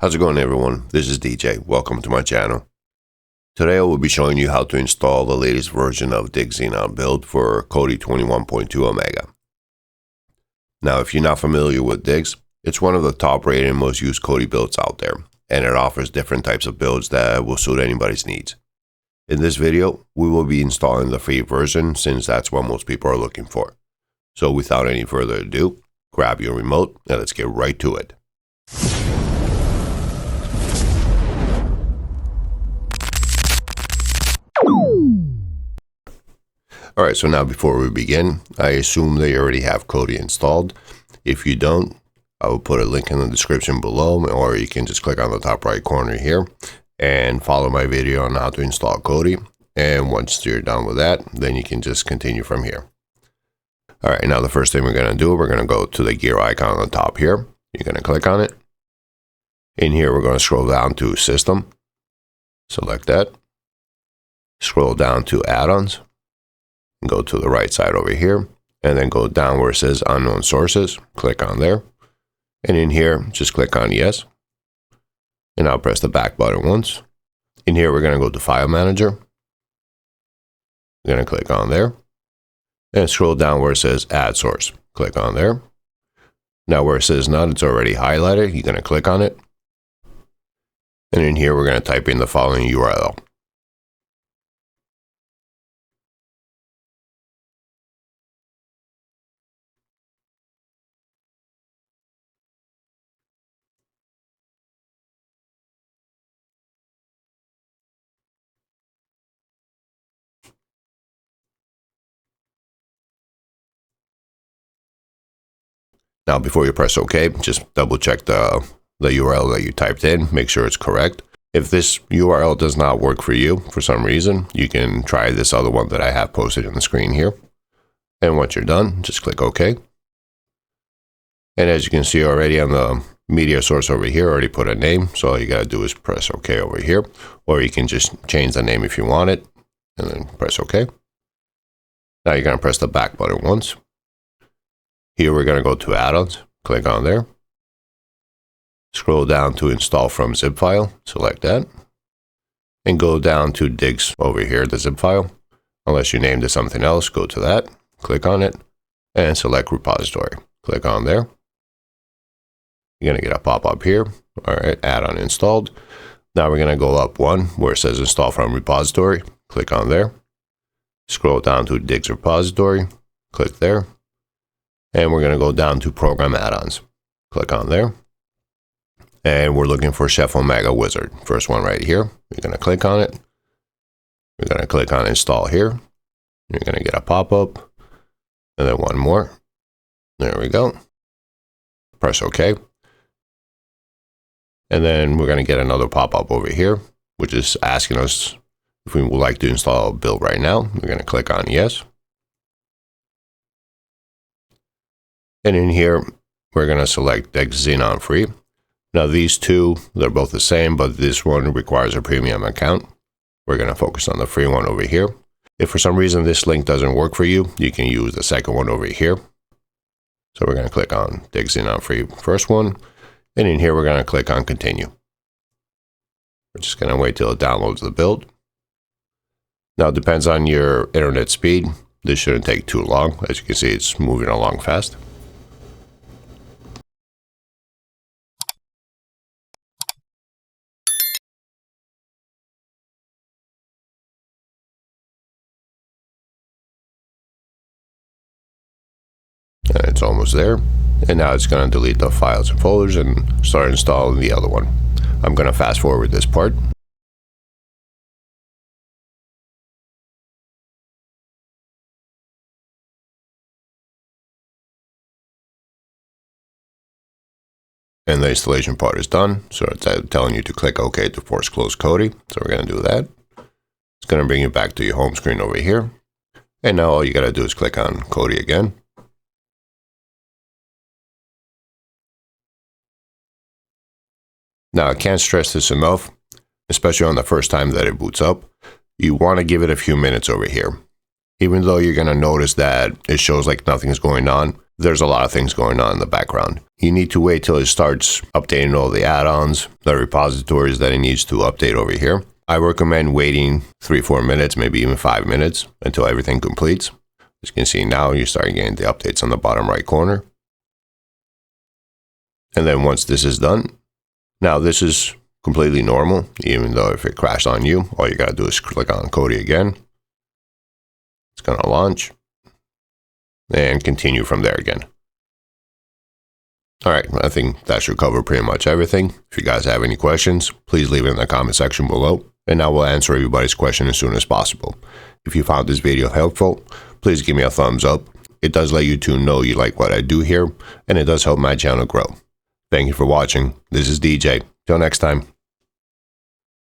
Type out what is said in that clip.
How's it going, everyone? This is DJ. Welcome to my channel. Today I will be showing you how to install the latest version of Dig Xenon build for Kodi 21.2 Omega. Now, if you're not familiar with Diggz, it's one of the top rated and most used Kodi builds out there, and it offers different types of builds that will suit anybody's needs. In this video, we will be installing the free version since that's what most people are looking for. So without any further ado, grab your remote and let's get right to it. Alright, so now before we begin, I assume that you already have Kodi installed. If you don't, I will put a link in the description below, or you can just click on the top right corner here and follow my video on how to install Kodi. And once you're done with that, then you can just continue from here. Alright, now the first thing we're going to do, we're going to go to the gear icon on the top here. You're going to click on it. In here, we're going to scroll down to System. Select that. Scroll down to Add-ons. Go to the right side over here, and then go down where it says Unknown Sources. Click on there. And in here, just click on Yes. And I'll press the back button once. In here, we're going to go to File Manager. We're going to click on there. And scroll down where it says Add Source. Click on there. Now where it says None, it's already highlighted. You're going to click on it. And in here, we're going to type in the following URL. Now, before you press OK, just double check the URL that you typed in, make sure it's correct. If this URL does not work for you for some reason, you can try this other one that I have posted on the screen here. And once you're done, just click OK. And as you can see already on the media source over here, I already put a name. So all you got to do is press OK over here, or you can just change the name if you want it and then press OK. Now you're going to press the back button once. Here we're going to go to Add-ons, click on there. Scroll down to Install from zip file, select that. And go down to Diggz over here, the zip file. Unless you named it something else, go to that, click on it, and select repository. Click on there. You're going to get a pop-up here. Alright, add-on installed. Now we're going to go up one where it says Install from repository. Click on there. Scroll down to Diggz repository. Click there. And we're going to go down to Program Add-ons. Click on there. And we're looking for Chef Omega Wizard. First one right here. You're going to click on it. We're going to click on Install here. You're going to get a pop-up. And then one more. There we go. Press OK. And then we're going to get another pop-up over here, which is asking us if we would like to install a build right now. We're going to click on Yes. And in here, we're going to select Dig Xenon free. Now these two, they're both the same, but this one requires a premium account. We're going to focus on the free one over here. If for some reason this link doesn't work for you, you can use the second one over here. So we're going to click on Dig Xenon free first one. And in here, we're going to click on Continue. We're just going to wait till it downloads the build. Now it depends on your internet speed. This shouldn't take too long. As you can see, it's moving along fast. And it's almost there. And now it's going to delete the files and folders and start installing the other one. I'm going to fast forward this part. And the installation part is done. So it's telling you to click OK to force close Kodi. So we're going to do that. It's going to bring you back to your home screen over here. And now all you got to do is click on Kodi again. Now, I can't stress this enough, especially on the first time that it boots up. You want to give it a few minutes over here. Even though you're going to notice that it shows like nothing's going on, there's a lot of things going on in the background. You need to wait till it starts updating all the add-ons, the repositories that it needs to update over here. I recommend waiting 3-4 minutes, maybe even 5 minutes until everything completes. As you can see now, you start getting the updates on the bottom right corner. And then once this is done, now this is completely normal, even though if it crashed on you, all you gotta do is click on Kodi again. It's gonna launch and continue from there again. All right, I think that should cover pretty much everything. If you guys have any questions, please leave it in the comment section below, and I will answer everybody's question as soon as possible. If you found this video helpful, please give me a thumbs up. It does let YouTube know you like what I do here, and it does help my channel grow. Thank you for watching. This is DJ. Till next time.